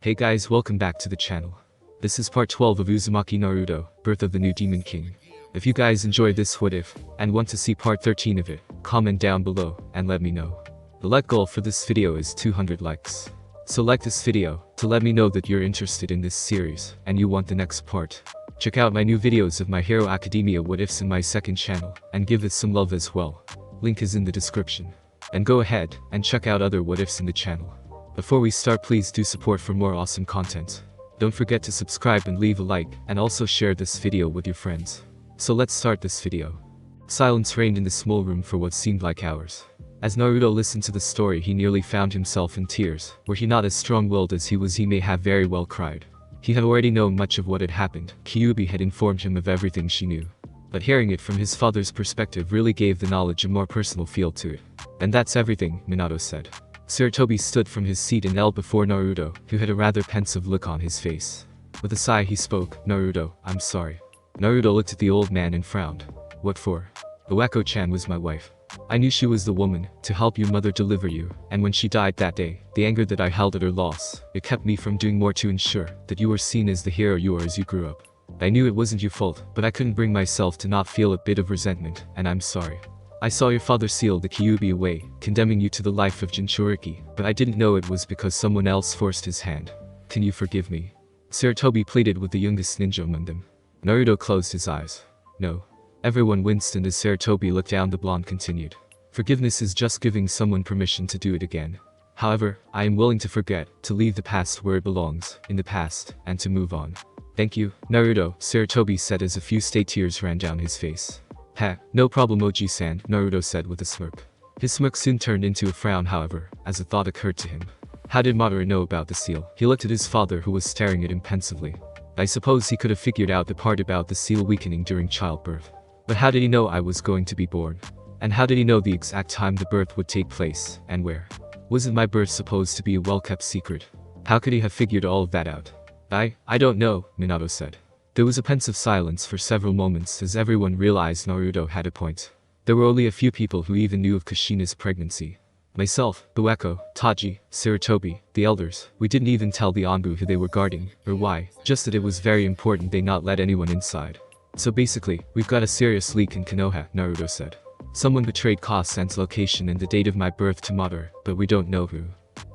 Hey guys, welcome back to the channel. This is part 12 of Uzumaki Naruto, Birth of the New Demon King. If you guys enjoyed this what if, and want to see part 13 of it, comment down below, and let me know. The like goal for this video is 200 likes. So like this video, to let me know that you're interested in this series, and you want the next part. Check out my new videos of My Hero Academia what ifs in my second channel, and give it some love as well. Link is in the description. And go ahead, and check out other what ifs in the channel. Before we start, please do support for more awesome content. Don't forget to subscribe and leave a like, and also share this video with your friends. So let's start this video. Silence reigned in the small room for what seemed like hours. As Naruto listened to the story, he nearly found himself in tears. Were he not as strong-willed as he was, he may have very well cried. He had already known much of what had happened. Kyubi had informed him of everything she knew. But hearing it from his father's perspective really gave the knowledge a more personal feel to it. And that's everything, Minato said. Sarutobi stood from his seat and knelt before Naruto, who had a rather pensive look on his face. With a sigh he spoke, "Naruto, I'm sorry." Naruto looked at the old man and frowned. "What for?" "Ueko-chan was my wife. I knew she was the woman to help your mother deliver you, and when she died that day, the anger that I held at her loss, it kept me from doing more to ensure that you were seen as the hero you are as you grew up. I knew it wasn't your fault, but I couldn't bring myself to not feel a bit of resentment, and I'm sorry. I saw your father seal the Kyubi away, condemning you to the life of Jinchuriki, but I didn't know it was because someone else forced his hand. Can you forgive me?" Sarutobi pleaded with the youngest ninja among them. Naruto closed his eyes. "No." Everyone winced, and as Sarutobi looked down, the blonde continued. "Forgiveness is just giving someone permission to do it again. However, I am willing to forget, to leave the past where it belongs, in the past, and to move on." "Thank you, Naruto," Sarutobi said as a few stray tears ran down his face. "Ha, no problem Oji-san," Naruto said with a smirk. His smirk soon turned into a frown, however, as a thought occurred to him. How did Madara know about the seal? He looked at his father, who was staring at him pensively. I suppose he could have figured out the part about the seal weakening during childbirth. But how did he know I was going to be born? And how did he know the exact time the birth would take place, and where? Wasn't my birth supposed to be a well-kept secret? How could he have figured all of that out? I don't know," Minato said. There was a pensive silence for several moments as everyone realized Naruto had a point. There were only a few people who even knew of Kushina's pregnancy. Myself, Ueko, Taji, Sarutobi, the elders, we didn't even tell the Anbu who they were guarding, or why, just that it was very important they not let anyone inside. "So basically, we've got a serious leak in Konoha," Naruto said. "Someone betrayed Ka-san's location and the date of my birth to Madara, but we don't know who.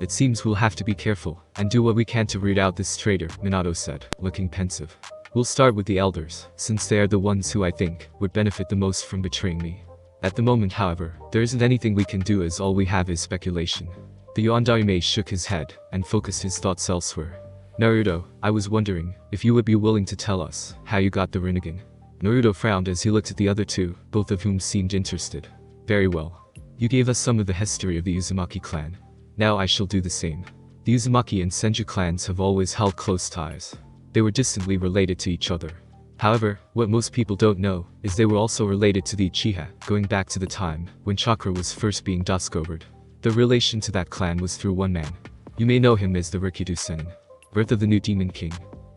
It seems we'll have to be careful, and do what we can to root out this traitor," Minato said, looking pensive. "We'll start with the elders, since they are the ones who I think would benefit the most from betraying me. At the moment, however, there isn't anything we can do, as all we have is speculation." The Yondaime shook his head, and focused his thoughts elsewhere. "Naruto, I was wondering if you would be willing to tell us how you got the Rinnegan." Naruto frowned as he looked at the other two, both of whom seemed interested. "Very well. You gave us some of the history of the Uzumaki clan. Now I shall do the same. The Uzumaki and Senju clans have always held close ties. They were distantly related to each other. However, what most people don't know is they were also related to the Uchiha, going back to the time when chakra was first being discovered. The relation to that clan was through one man. You may know him as the Rikidou Sennin. Birth of the New Demon King.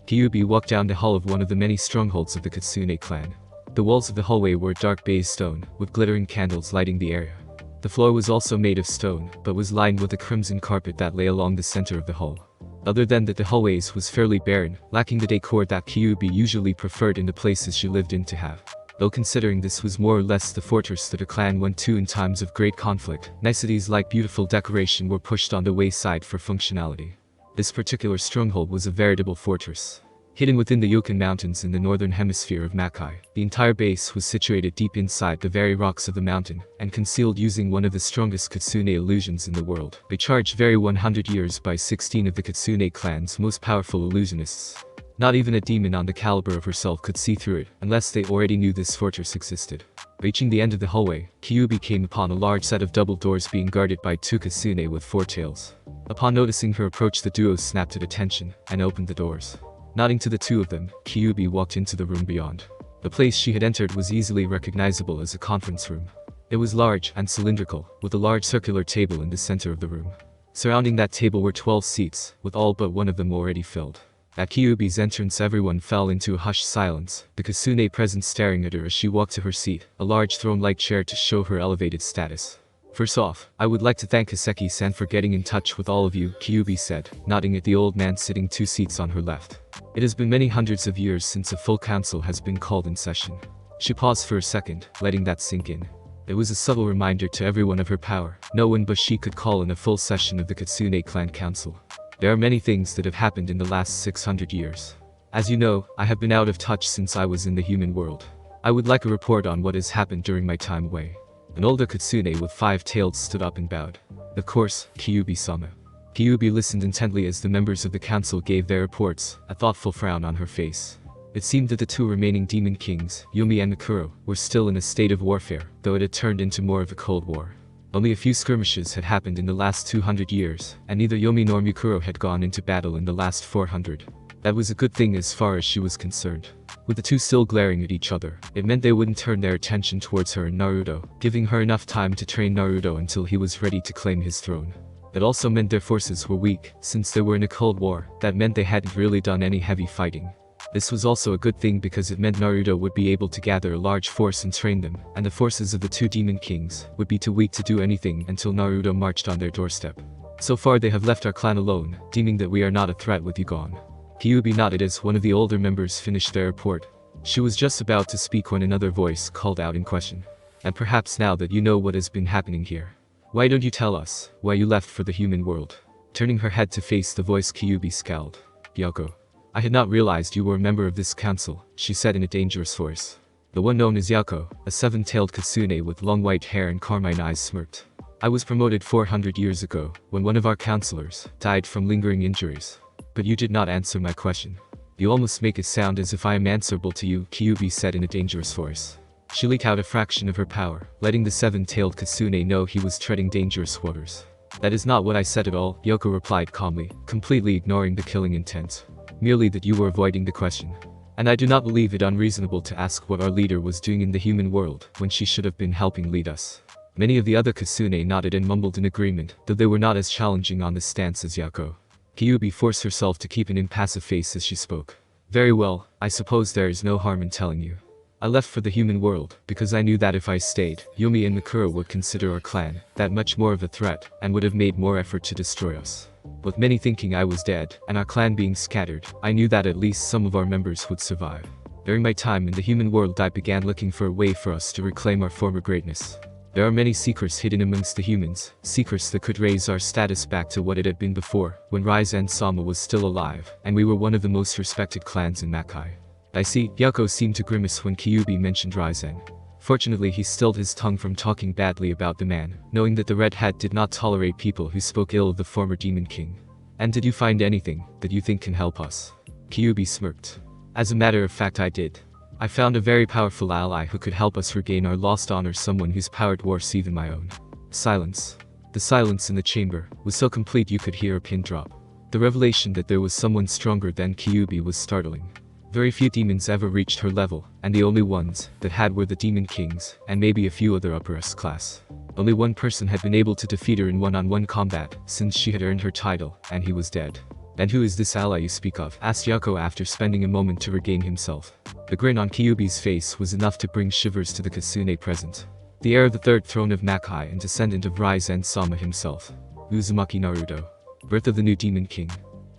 Kyubi walked down the hall of one of the many strongholds of the Kitsune clan. The walls of the hallway were dark beige stone, with glittering candles lighting the area. The floor was also made of stone, but was lined with a crimson carpet that lay along the center of the hall. Other than that, the hallways was fairly barren, lacking the decor that Kyubi usually preferred in the places she lived in to have. Though considering this was more or less the fortress that a clan went to in times of great conflict, niceties like beautiful decoration were pushed on the wayside for functionality. This particular stronghold was a veritable fortress. Hidden within the Yokan Mountains in the northern hemisphere of Makai, the entire base was situated deep inside the very rocks of the mountain, and concealed using one of the strongest Kitsune illusions in the world. They charged very 100 years by 16 of the Kitsune clan's most powerful illusionists. Not even a demon on the caliber of herself could see through it, unless they already knew this fortress existed. Reaching the end of the hallway, Kyubi came upon a large set of double doors being guarded by two Kitsune with four tails. Upon noticing her approach, the duo snapped at attention, and opened the doors. Nodding to the two of them, Kyubi walked into the room beyond. The place she had entered was easily recognizable as a conference room. It was large and cylindrical, with a large circular table in the center of the room. Surrounding that table were 12 seats, with all but one of them already filled. At Kyubi's entrance, everyone fell into a hushed silence, the Kitsune present staring at her as she walked to her seat, a large throne-like chair to show her elevated status. First off, I would like to thank Hiseki-san for getting in touch with all of you, Kyubi said, nodding at the old man sitting 2 seats on her left. It has been many hundreds of years since a full council has been called in session. She paused for a second, letting that sink in. It was a subtle reminder to everyone of her power. No one but she could call in a full session of the Kitsune clan council. There are many things that have happened in the last 600 years. As you know, I have been out of touch since I was in the human world. I would like a report on what has happened during my time away. An older kitsune with 5 tails stood up and bowed. Of course, Kyubi-sama. Kyubi listened intently as the members of the council gave their reports, a thoughtful frown on her face. It seemed that the 2 remaining demon kings, Yomi and Mikuro, were still in a state of warfare, though it had turned into more of a cold war. Only a few skirmishes had happened in the last 200 years, and neither Yomi nor Mikuro had gone into battle in the last 400. That was a good thing as far as she was concerned. With the 2 still glaring at each other, it meant they wouldn't turn their attention towards her and Naruto, giving her enough time to train Naruto until he was ready to claim his throne. It also meant their forces were weak, since they were in a cold war. That meant they hadn't really done any heavy fighting. This was also a good thing because it meant Naruto would be able to gather a large force and train them, and the forces of the 2 demon kings would be too weak to do anything until Naruto marched on their doorstep. So far they have left our clan alone, deeming that we are not a threat with you gone. Kyubi nodded as one of the older members finished their report. She was just about to speak when another voice called out in question. And perhaps now that you know what has been happening here, why don't you tell us why you left for the human world? Turning her head to face the voice, Kyubi scowled. Yoko. I had not realized you were a member of this council, she said in a dangerous voice. The one known as Yako, a 7-tailed kitsune with long white hair and carmine eyes, smirked. I was promoted 400 years ago, when one of our counselors died from lingering injuries. But you did not answer my question. You almost make it sound as if I am answerable to you, Kyubi said in a dangerous voice. She leaked out a fraction of her power, letting the 7-tailed kitsune know he was treading dangerous waters. That is not what I said at all, Yoko replied calmly, completely ignoring the killing intent. Merely that you were avoiding the question. And I do not believe it unreasonable to ask what our leader was doing in the human world, when she should have been helping lead us. Many of the other kitsune nodded and mumbled in agreement, though they were not as challenging on this stance as Yako. Kyubi forced herself to keep an impassive face as she spoke. Very well, I suppose there is no harm in telling you. I left for the human world, because I knew that if I stayed, Yomi and Mikuro would consider our clan that much more of a threat, and would have made more effort to destroy us. With many thinking I was dead, and our clan being scattered, I knew that at least some of our members would survive. During my time in the human world I began looking for a way for us to reclaim our former greatness. There are many secrets hidden amongst the humans, secrets that could raise our status back to what it had been before, when Raizen-sama was still alive, and we were one of the most respected clans in Makai. I see, Yako seemed to grimace when Kyubi mentioned Raizen. Fortunately he stilled his tongue from talking badly about the man, knowing that the Red Hat did not tolerate people who spoke ill of the former Demon King. And did you find anything that you think can help us? Kyubi smirked. As a matter of fact I did. I found a very powerful ally who could help us regain our lost honor, someone whose power dwarfs even my own. Silence. The silence in the chamber was so complete you could hear a pin drop. The revelation that there was someone stronger than Kyubi was startling. Very few demons ever reached her level, and the only ones that had were the Demon Kings, and maybe a few other upper S class. Only one person had been able to defeat her in one-on-one combat, since she had earned her title, and he was dead. And who is this ally you speak of? Asked Yako after spending a moment to regain himself. The grin on Kyubi's face was enough to bring shivers to the Kitsune present. The heir of the third throne of Makai and descendant of Raizen-sama himself. Uzumaki Naruto. Birth of the new Demon King.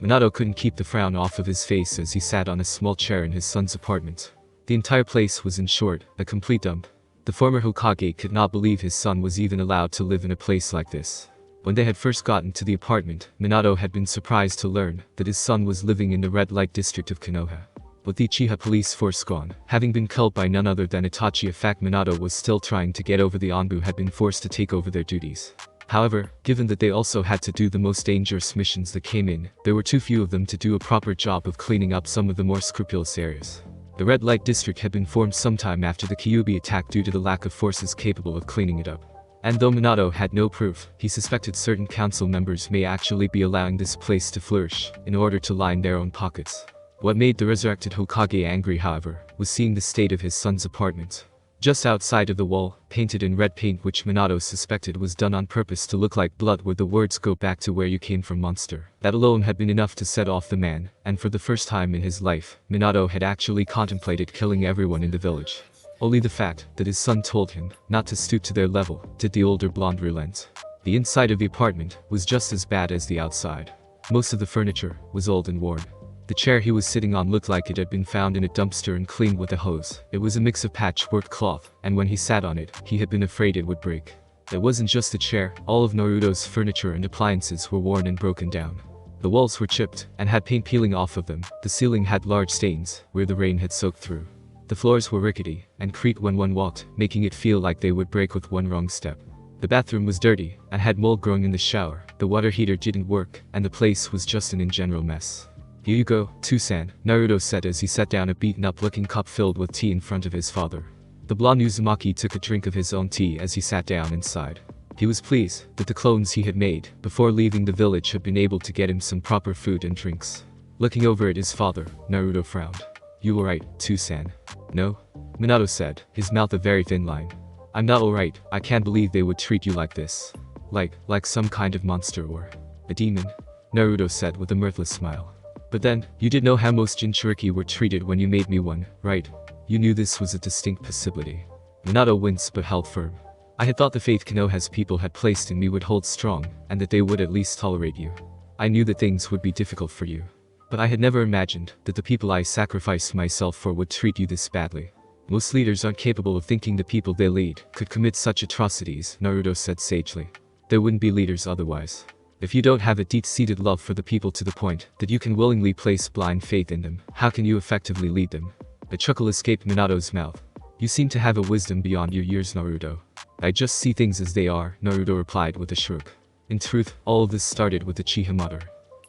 Minato couldn't keep the frown off of his face as he sat on a small chair in his son's apartment. The entire place was in short, a complete dump. The former Hokage could not believe his son was even allowed to live in a place like this. When they had first gotten to the apartment, Minato had been surprised to learn that his son was living in the red light district of Konoha. With the Uchiha police force gone, having been killed by none other than Itachi, a fact Minato was still trying to get over, the Anbu had been forced to take over their duties. However, given that they also had to do the most dangerous missions that came in, there were too few of them to do a proper job of cleaning up some of the more scrupulous areas. The red light district had been formed sometime after the Kyubi attack due to the lack of forces capable of cleaning it up. And though Minato had no proof, he suspected certain council members may actually be allowing this place to flourish, in order to line their own pockets. What made the resurrected Hokage angry, however, was seeing the state of his son's apartment. Just outside of the wall, painted in red paint which Minato suspected was done on purpose to look like blood, were the words "Go back to where you came from, monster." That alone had been enough to set off the man, and for the first time in his life, Minato had actually contemplated killing everyone in the village. Only the fact that his son told him not to stoop to their level did the older blonde relent. The inside of the apartment was just as bad as the outside. Most of the furniture was old and worn. The chair he was sitting on looked like it had been found in a dumpster and cleaned with a hose. It was a mix of patchwork cloth, and when he sat on it, he had been afraid it would break. It wasn't just the chair, all of Naruto's furniture and appliances were worn and broken down. The walls were chipped and had paint peeling off of them. The ceiling had large stains where the rain had soaked through. The floors were rickety and creaked when one walked, making it feel like they would break with one wrong step. The bathroom was dirty and had mold growing in the shower. The water heater didn't work, and the place was just an in general mess. "Here you go, Tusan," Naruto said as he set down a beaten-up looking cup filled with tea in front of his father. The blonde Uzumaki took a drink of his own tea as he sat down inside. He was pleased that the clones he had made before leaving the village had been able to get him some proper food and drinks. Looking over at his father, Naruto frowned. "You alright, Tusan?" "No?" Minato said, his mouth a very thin line. "I'm not alright. I can't believe they would treat you like this. Like some kind of monster or a demon," Naruto said with a mirthless smile. "But then, you did know how most Jinchuriki were treated when you made me one, right? You knew this was a distinct possibility." Minato winced but held firm. "I had thought the faith Konoha's people had placed in me would hold strong, and that they would at least tolerate you. I knew that things would be difficult for you. But I had never imagined that the people I sacrificed myself for would treat you this badly. Most leaders aren't capable of thinking the people they lead could commit such atrocities," Naruto said sagely. "There wouldn't be leaders otherwise. If you don't have a deep-seated love for the people to the point that you can willingly place blind faith in them, how can you effectively lead them?" A chuckle escaped Minato's mouth. "You seem to have a wisdom beyond your years, Naruto." "I just see things as they are," Naruto replied with a shrug. "In truth, all of this started with the Uchiha mother.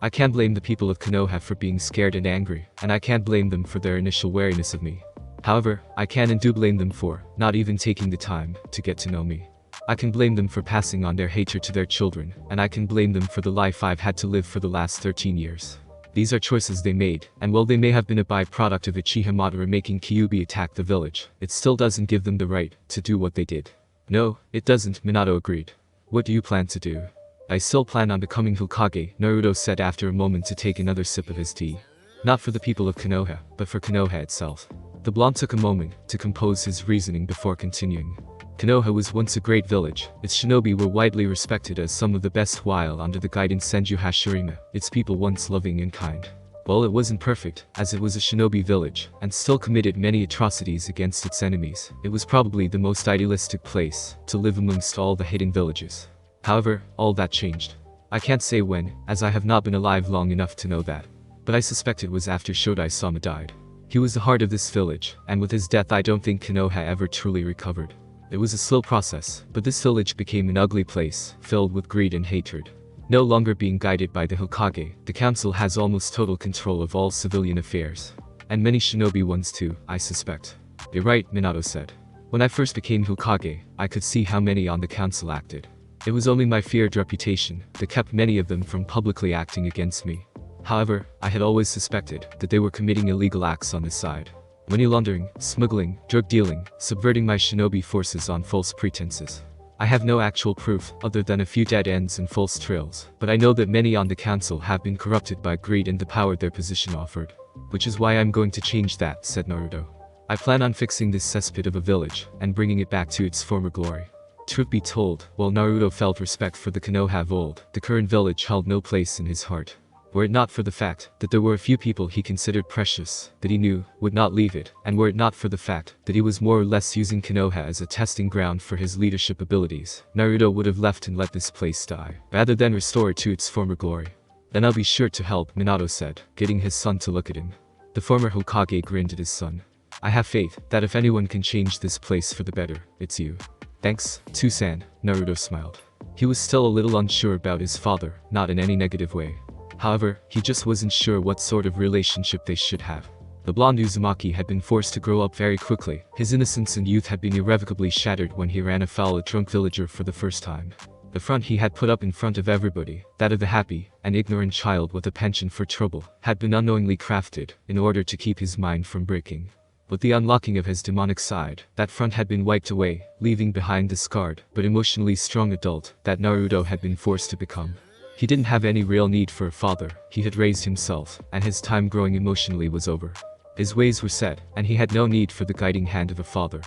I can't blame the people of Konoha for being scared and angry, and I can't blame them for their initial wariness of me. However, I can and do blame them for not even taking the time to get to know me. I can blame them for passing on their hatred to their children, and I can blame them for the life I've had to live for the last 13 years. These are choices they made, and while they may have been a byproduct of Uchiha Madara making Kyuubi attack the village, it still doesn't give them the right to do what they did." "No, it doesn't," Minato agreed. "What do you plan to do?" "I still plan on becoming Hokage," Naruto said after a moment to take another sip of his tea. "Not for the people of Konoha, but for Konoha itself." The blonde took a moment to compose his reasoning before continuing. "Konoha was once a great village. Its shinobi were widely respected as some of the best while under the guidance Senju Hashirama, its people once loving and kind. While it wasn't perfect, as it was a shinobi village, and still committed many atrocities against its enemies, it was probably the most idealistic place to live amongst all the hidden villages. However, all that changed. I can't say when, as I have not been alive long enough to know that. But I suspect it was after Shodai Sama died. He was the heart of this village, and with his death I don't think Konoha ever truly recovered. It was a slow process, but this village became an ugly place, filled with greed and hatred. No longer being guided by the Hokage, the council has almost total control of all civilian affairs. And many shinobi ones too, I suspect." "You're right," Minato said. "When I first became Hokage, I could see how many on the council acted. It was only my feared reputation that kept many of them from publicly acting against me. However, I had always suspected that they were committing illegal acts on the side. Money laundering, smuggling, drug dealing, subverting my shinobi forces on false pretenses. I have no actual proof other than a few dead ends and false trails, but I know that many on the council have been corrupted by greed and the power their position offered. Which is why I'm going to change that," said Naruto. "I plan on fixing this cesspit of a village and bringing it back to its former glory." Truth be told, while Naruto felt respect for the Konoha of old, the current village held no place in his heart. Were it not for the fact that there were a few people he considered precious, that he knew would not leave it, and were it not for the fact that he was more or less using Konoha as a testing ground for his leadership abilities, Naruto would have left and let this place die, rather than restore it to its former glory. "Then I'll be sure to help," Minato said, getting his son to look at him. The former Hokage grinned at his son. "I have faith that if anyone can change this place for the better, it's you." "Thanks, Tusan," Naruto smiled. He was still a little unsure about his father, not in any negative way. However, he just wasn't sure what sort of relationship they should have. The blonde Uzumaki had been forced to grow up very quickly. His innocence and youth had been irrevocably shattered when he ran afoul a drunk villager for the first time. The front he had put up in front of everybody, that of the happy and ignorant child with a penchant for trouble, had been unknowingly crafted in order to keep his mind from breaking. With the unlocking of his demonic side, that front had been wiped away, leaving behind the scarred but emotionally strong adult that Naruto had been forced to become. He didn't have any real need for a father. He had raised himself, and his time growing emotionally was over. His ways were set, and he had no need for the guiding hand of a father.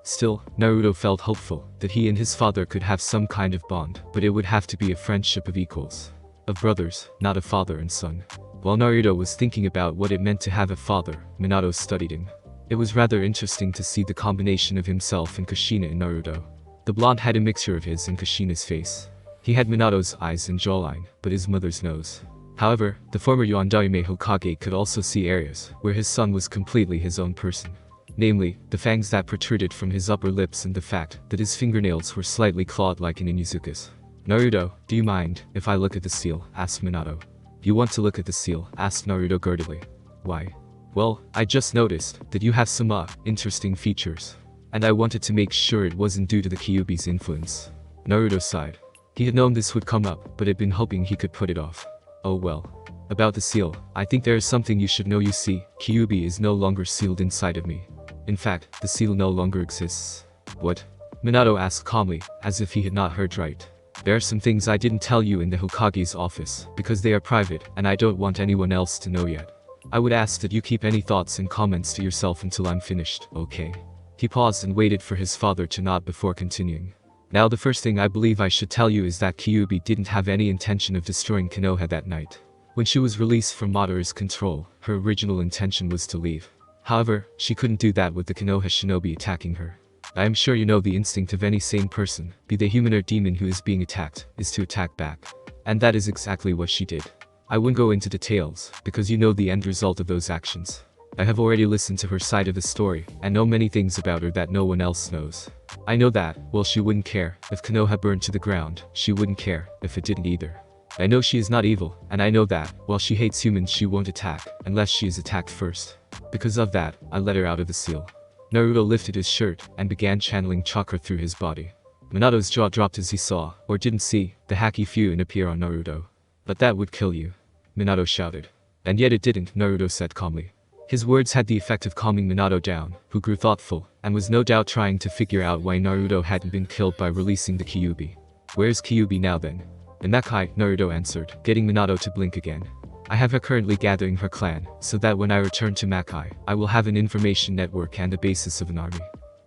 Still, Naruto felt hopeful that he and his father could have some kind of bond, but it would have to be a friendship of equals. Of brothers, not of father and son. While Naruto was thinking about what it meant to have a father, Minato studied him. It was rather interesting to see the combination of himself and Kushina in Naruto. The blonde had a mixture of his and Kushina's face. He had Minato's eyes and jawline, but his mother's nose. However, the former Yondaime Hokage could also see areas where his son was completely his own person. Namely, the fangs that protruded from his upper lips and the fact that his fingernails were slightly clawed like an Inuzuka's. "Naruto, do you mind if I look at the seal?" asked Minato. "You want to look at the seal?" asked Naruto guardedly. "Why?" "Well, I just noticed that you have some interesting features. And I wanted to make sure it wasn't due to the Kyuubi's influence." Naruto sighed. He had known this would come up, but had been hoping he could put it off. "Oh well. About the seal, I think there is something you should know. You see, Kyuubi is no longer sealed inside of me. In fact, the seal no longer exists." "What?" Minato asked calmly, as if he had not heard right. "There are some things I didn't tell you in the Hokage's office, because they are private, and I don't want anyone else to know yet. I would ask that you keep any thoughts and comments to yourself until I'm finished, okay?" He paused and waited for his father to nod before continuing. "Now the first thing I believe I should tell you is that Kyuubi didn't have any intention of destroying Konoha that night. When she was released from Madara's control, her original intention was to leave. However, she couldn't do that with the Konoha shinobi attacking her. I am sure you know the instinct of any sane person, be they human or demon who is being attacked, is to attack back. And that is exactly what she did. I wouldn't go into details, because you know the end result of those actions. I have already listened to her side of the story, and know many things about her that no one else knows. I know that, well, she wouldn't care if Konoha burned to the ground, she wouldn't care if it didn't either. I know she is not evil, and I know that, while she hates humans, she won't attack, unless she is attacked first. Because of that, I let her out of the seal." Naruto lifted his shirt and began channeling chakra through his body. Minato's jaw dropped as he saw, or didn't see, the Haki Fuin appear on Naruto. "But that would kill you," Minato shouted. "And yet it didn't," Naruto said calmly. His words had the effect of calming Minato down, who grew thoughtful, and was no doubt trying to figure out why Naruto hadn't been killed by releasing the Kyuubi. "Where's Kyuubi now then?" "In Makai," Naruto answered, getting Minato to blink again. "I have her currently gathering her clan, so that when I return to Makai, I will have an information network and a basis of an army."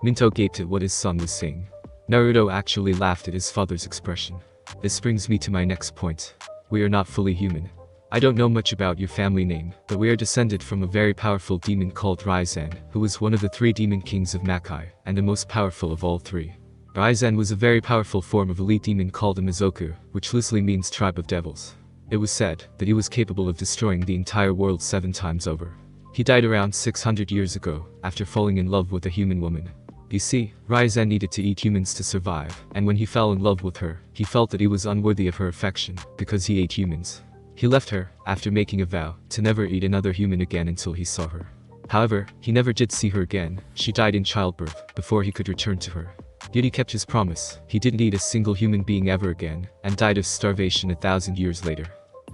Minto gaped at what his son was saying. Naruto actually laughed at his father's expression. "This brings me to my next point. We are not fully human. I don't know much about your family name, but we are descended from a very powerful demon called Raizen, who was one of the 3 demon kings of Makai, and the most powerful of all 3. Raizen was a very powerful form of elite demon called a Mizoku, which loosely means tribe of devils. It was said that he was capable of destroying the entire world 7 times over. He died around 600 years ago, after falling in love with a human woman. You see, Raizen needed to eat humans to survive, and when he fell in love with her, he felt that he was unworthy of her affection, because he ate humans. He left her, after making a vow, to never eat another human again until he saw her. However, he never did see her again. She died in childbirth, before he could return to her. Yet he kept his promise. He didn't eat a single human being ever again, and died of starvation 1,000 years later.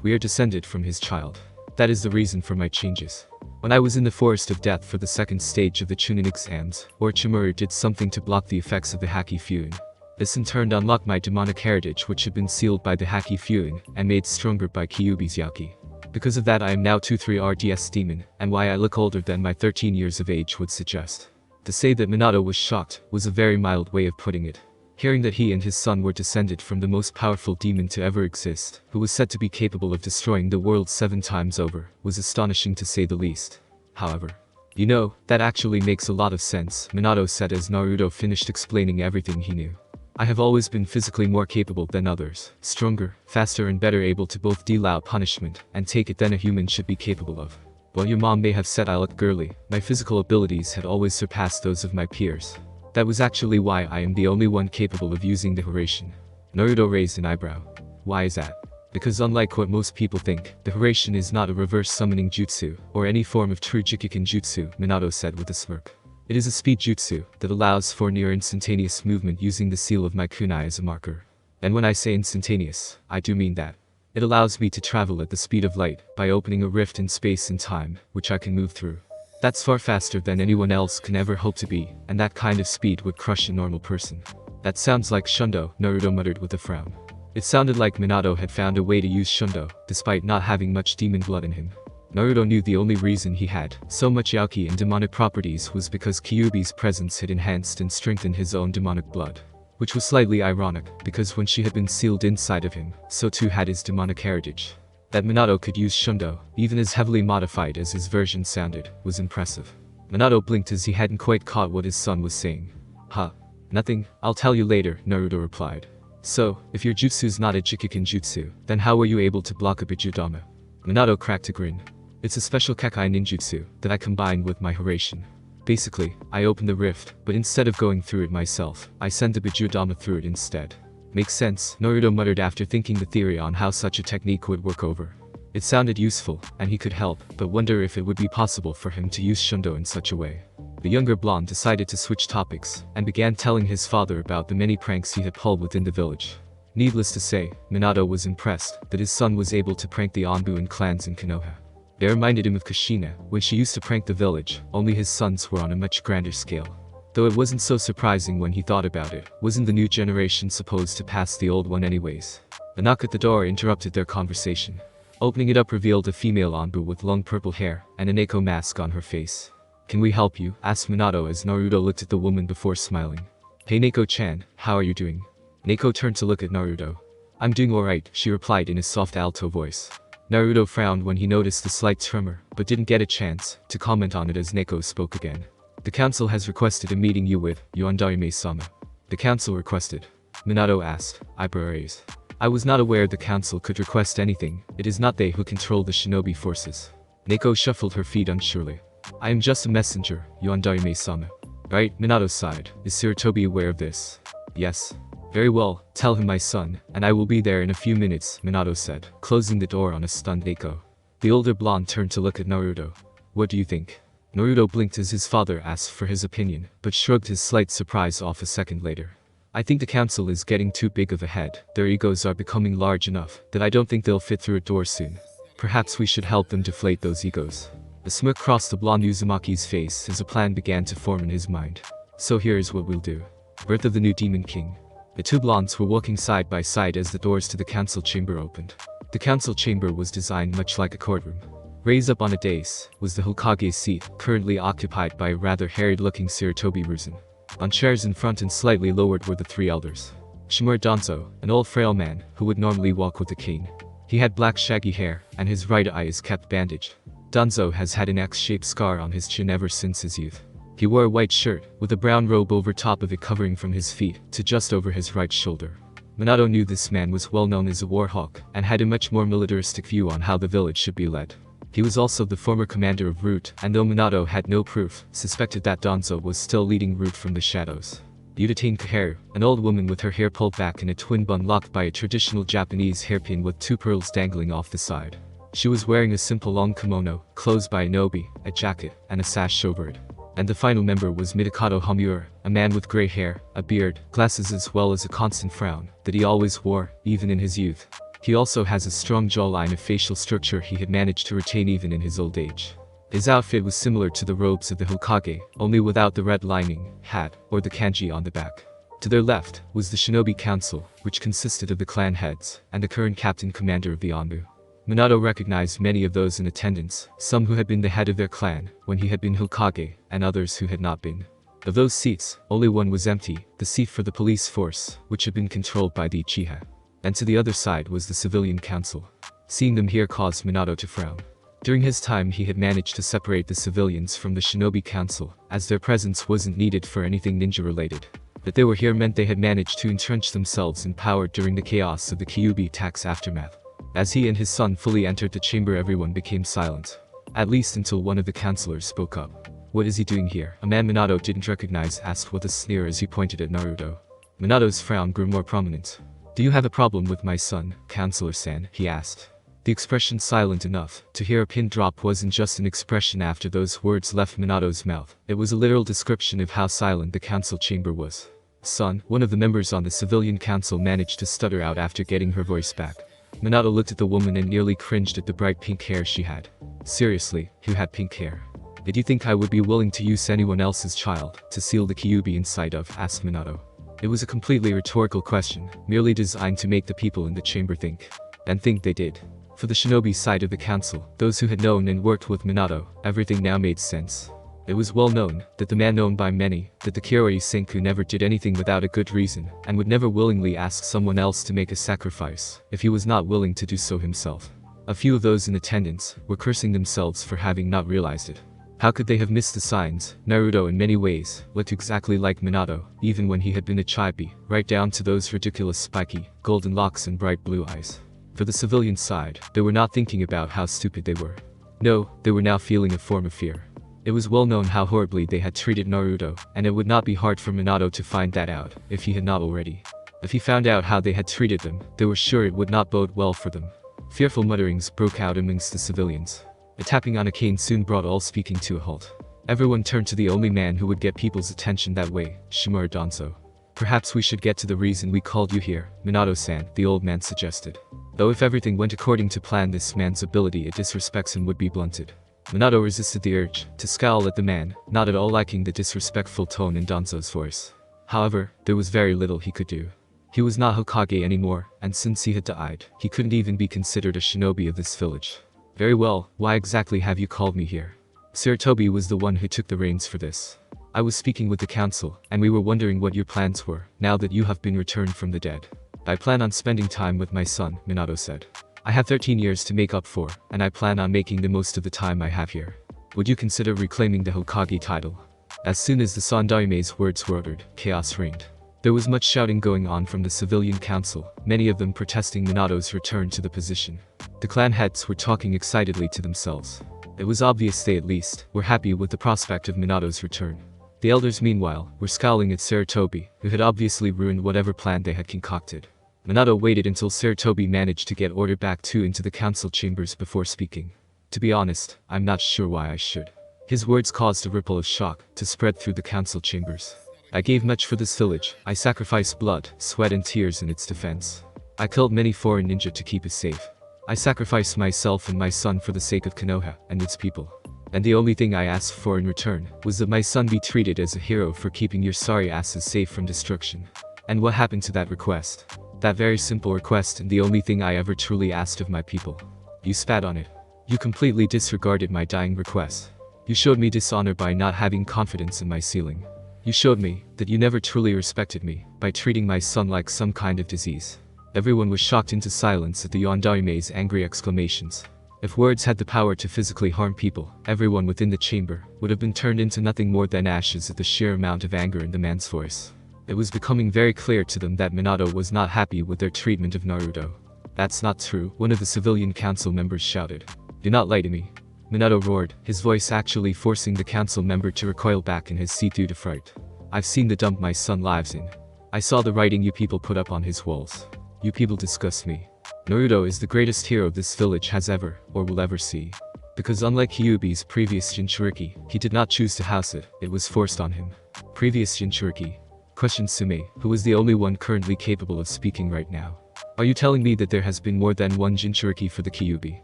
We are descended from his child. That is the reason for my changes. When I was in the Forest of Death for the 2nd stage of the Chunin Exams, Orochimaru did something to block the effects of the Haki Fuin. This in turn unlocked my demonic heritage, which had been sealed by the Haki Fuin, and made stronger by Kyuubi's Yaki. Because of that I am now 2-3 RDS demon, and why I look older than my 13 years of age would suggest. To say that Minato was shocked was a very mild way of putting it. Hearing that he and his son were descended from the most powerful demon to ever exist, who was said to be capable of destroying the world 7 times over, was astonishing to say the least. However, you know, that actually makes a lot of sense, Minato said as Naruto finished explaining everything he knew. I have always been physically more capable than others, stronger, faster and better able to both deal out punishment and take it than a human should be capable of. While your mom may have said I look girly, my physical abilities had always surpassed those of my peers. That was actually why I am the only one capable of using the Hiraishin. Naruto raised an eyebrow. Why is that? Because unlike what most people think, the Hiraishin is not a reverse summoning jutsu, or any form of true Jikiken jutsu, Minato said with a smirk. It is a speed jutsu that allows for near instantaneous movement using the seal of my kunai as a marker. And when I say instantaneous, I do mean that. It allows me to travel at the speed of light by opening a rift in space and time, which I can move through. That's far faster than anyone else can ever hope to be, and that kind of speed would crush a normal person. That sounds like Shundo, Naruto muttered with a frown. It sounded like Minato had found a way to use Shundo, despite not having much demon blood in him. Naruto knew the only reason he had so much Yauki and demonic properties was because Kyuubi's presence had enhanced and strengthened his own demonic blood. Which was slightly ironic, because when she had been sealed inside of him, so too had his demonic heritage. That Minato could use Shundo, even as heavily modified as his version sounded, was impressive. Minato blinked as he hadn't quite caught what his son was saying. Huh. Nothing, I'll tell you later, Naruto replied. So, if your jutsu's not a Jikiken jutsu, then how were you able to block a Bijudama? Minato cracked a grin. It's a special Kekai ninjutsu that I combined with my Hiraishin. Basically, I opened the rift, but instead of going through it myself, I sent a Bijudama through it instead. Makes sense, Naruto muttered after thinking the theory on how such a technique would work over. It sounded useful, and he could help, but wonder if it would be possible for him to use Shundo in such a way. The younger blonde decided to switch topics, and began telling his father about the many pranks he had pulled within the village. Needless to say, Minato was impressed that his son was able to prank the Anbu and clans in Konoha. They reminded him of Kushina, when she used to prank the village, only his sons were on a much grander scale. Though it wasn't so surprising when he thought about it, wasn't the new generation supposed to pass the old one anyways? A knock at the door interrupted their conversation. Opening it up revealed a female Anbu with long purple hair, and an Eiko mask on her face. Can we help you? Asked Minato as Naruto looked at the woman before smiling. Hey Neko-chan, how are you doing? Neko turned to look at Naruto. I'm doing alright, she replied in a soft alto voice. Naruto frowned when he noticed the slight tremor, but didn't get a chance to comment on it as Neko spoke again. The council has requested a meeting you with, Yondarime-sama. The council requested. Minato asked, eyebrows. I was not aware the council could request anything, it is not they who control the shinobi forces. Neko shuffled her feet unsurely. I am just a messenger, Yondarime-sama. Right, Minato sighed. Is Sarutobi aware of this? Yes. Very well, tell him my son, and I will be there in a few minutes, Minato said, closing the door on a stunned Neko. The older blonde turned to look at Naruto. What do you think? Naruto blinked as his father asked for his opinion, but shrugged his slight surprise off a second later. I think the council is getting too big of a head, their egos are becoming large enough that I don't think they'll fit through a door soon. Perhaps we should help them deflate those egos. A smirk crossed the blonde Uzumaki's face as a plan began to form in his mind. So here's what we'll do. Birth of the new Demon King. The two blondes were walking side by side as the doors to the council chamber opened. The council chamber was designed much like a courtroom. Raised up on a dais was the Hokage's seat, currently occupied by a rather harried-looking Sarutobi Raizen. On chairs in front and slightly lowered were the three elders. Shimura Danzo, an old frail man who would normally walk with a cane. He had black shaggy hair, and his right eye is kept bandaged. Danzo has had an X-shaped scar on his chin ever since his youth. He wore a white shirt, with a brown robe over top of it covering from his feet to just over his right shoulder. Minato knew this man was well known as a warhawk, and had a much more militaristic view on how the village should be led. He was also the former commander of Root, and though Minato had no proof, suspected that Danzo was still leading Root from the shadows. Yudatane Kaheru, an old woman with her hair pulled back in a twin bun locked by a traditional Japanese hairpin with two pearls dangling off the side. She was wearing a simple long kimono, clothes by an obi, a jacket, and a sash over it. And the final member was Mitakato Hamura, a man with grey hair, a beard, glasses as well as a constant frown that he always wore, even in his youth. He also has a strong jawline of facial structure he had managed to retain even in his old age. His outfit was similar to the robes of the Hokage, only without the red lining, hat, or the kanji on the back. To their left was the Shinobi Council, which consisted of the clan heads, and the current captain commander of the Anbu. Minato recognized many of those in attendance, some who had been the head of their clan when he had been Hokage, and others who had not been. Of those seats, only one was empty, the seat for the police force, which had been controlled by the Uchiha. And to the other side was the civilian council. Seeing them here caused Minato to frown. During his time he had managed to separate the civilians from the Shinobi Council, as their presence wasn't needed for anything ninja related. That they were here meant they had managed to entrench themselves in power during the chaos of the Kyuubi attacks aftermath. As he and his son fully entered the chamber, everyone became silent. At least until one of the councillors spoke up. What is he doing here? A man Minato didn't recognize asked with a sneer as he pointed at Naruto. Minato's frown grew more prominent. Do you have a problem with my son, Counselor-san? He asked. The expression silent enough to hear a pin drop wasn't just an expression after those words left Minato's mouth. It was a literal description of how silent the council chamber was. Son, one of the members on the civilian council managed to stutter out after getting her voice back. Minato looked at the woman and nearly cringed at the bright pink hair she had. Seriously, who had pink hair? Did you think I would be willing to use anyone else's child to seal the Kyubi inside of? Asked Minato. It was a completely rhetorical question, merely designed to make the people in the chamber think. And think they did. For the shinobi side of the council, those who had known and worked with Minato, everything now made sense. It was well known that the man known by many, that the Kyorei Senku never did anything without a good reason, and would never willingly ask someone else to make a sacrifice, if he was not willing to do so himself. A few of those in attendance were cursing themselves for having not realized it. How could they have missed the signs? Naruto in many ways looked exactly like Minato, even when he had been a chibi, right down to those ridiculous spiky, golden locks and bright blue eyes. For the civilian side, they were not thinking about how stupid they were. No, they were now feeling a form of fear. It was well known how horribly they had treated Naruto, and it would not be hard for Minato to find that out, if he had not already. If he found out how they had treated them, they were sure it would not bode well for them. Fearful mutterings broke out amongst the civilians. A tapping on a cane soon brought all speaking to a halt. Everyone turned to the only man who would get people's attention that way, Shimura Danzo. Perhaps we should get to the reason we called you here, Minato-san, the old man suggested. Though if everything went according to plan, this man's ability at disrespects him would be blunted. Minato resisted the urge to scowl at the man, not at all liking the disrespectful tone in Danzo's voice. However, there was very little he could do. He was not Hokage anymore, and since he had died, he couldn't even be considered a shinobi of this village. Very well, why exactly have you called me here? Sarutobi was the one who took the reins for this. I was speaking with the council, and we were wondering what your plans were, now that you have been returned from the dead. I plan on spending time with my son, Minato said. I have 13 years to make up for, and I plan on making the most of the time I have here. Would you consider reclaiming the Hokage title? As soon as the Sandaime's words were uttered, chaos reigned. There was much shouting going on from the civilian council, many of them protesting Minato's return to the position. The clan heads were talking excitedly to themselves. It was obvious they at least were happy with the prospect of Minato's return. The elders meanwhile were scowling at Sarutobi, who had obviously ruined whatever plan they had concocted. Minato waited until Sarutobi managed to get ordered back into the council chambers before speaking. To be honest, I'm not sure why I should. His words caused a ripple of shock to spread through the council chambers. I gave much for this village. I sacrificed blood, sweat and tears in its defense. I killed many foreign ninja to keep it safe. I sacrificed myself and my son for the sake of Konoha and its people. And the only thing I asked for in return was that my son be treated as a hero for keeping your sorry asses safe from destruction. And what happened to that request? That very simple request, and the only thing I ever truly asked of my people. You spat on it. You completely disregarded my dying request. You showed me dishonor by not having confidence in my sealing. You showed me that you never truly respected me by treating my son like some kind of disease. Everyone was shocked into silence at the Yondaime's angry exclamations. If words had the power to physically harm people, everyone within the chamber would have been turned into nothing more than ashes at the sheer amount of anger in the man's voice. It was becoming very clear to them that Minato was not happy with their treatment of Naruto. That's not true, one of the civilian council members shouted. Do not lie to me. Minato roared, his voice actually forcing the council member to recoil back in his seat due to fright. I've seen the dump my son lives in. I saw the writing you people put up on his walls. You people disgust me. Naruto is the greatest hero this village has ever, or will ever see. Because unlike Kyuubi's previous Jinchuriki, he did not choose to house it, it was forced on him. Previous Jinchuriki? Questioned Sume, who was the only one currently capable of speaking right now. Are you telling me that there has been more than one Jinchuriki for the Kyubi?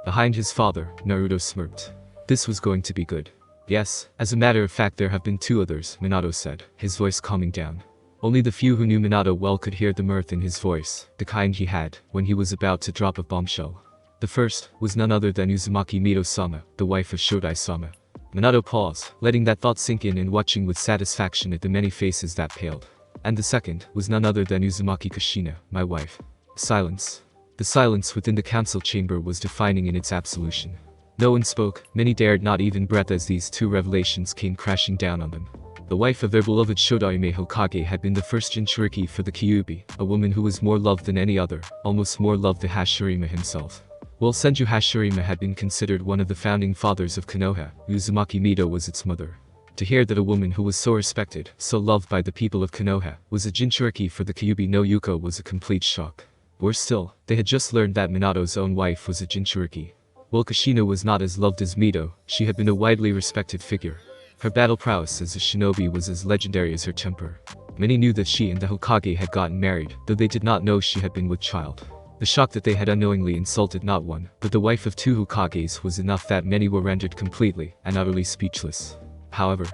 Behind his father, Naruto smirked. This was going to be good. Yes, as a matter of fact there have been two others, Minato said, his voice calming down. Only the few who knew Minato well could hear the mirth in his voice, the kind he had when he was about to drop a bombshell. The first was none other than Uzumaki Naruto-sama, the wife of Shodai-sama. Minato paused, letting that thought sink in and watching with satisfaction at the many faces that paled. And the second was none other than Uzumaki Kushina, my wife. Silence. The silence within the council chamber was deafening in its absolution. No one spoke, many dared not even breath as these two revelations came crashing down on them. The wife of their beloved Shodaime Hokage had been the first Jinchuriki for the Kyubi, a woman who was more loved than any other, almost more loved than Hashirama himself. While Senju Hashirama had been considered one of the founding fathers of Konoha, Uzumaki Mito was its mother. To hear that a woman who was so respected, so loved by the people of Konoha, was a Jinchuriki for the Kyubi no Yuko was a complete shock. Worse still, they had just learned that Minato's own wife was a Jinchuriki. While Kushina was not as loved as Mito, she had been a widely respected figure. Her battle prowess as a shinobi was as legendary as her temper. Many knew that she and the Hokage had gotten married, though they did not know she had been with child. The shock that they had unknowingly insulted not one, but the wife of two Hokages was enough that many were rendered completely and utterly speechless. However,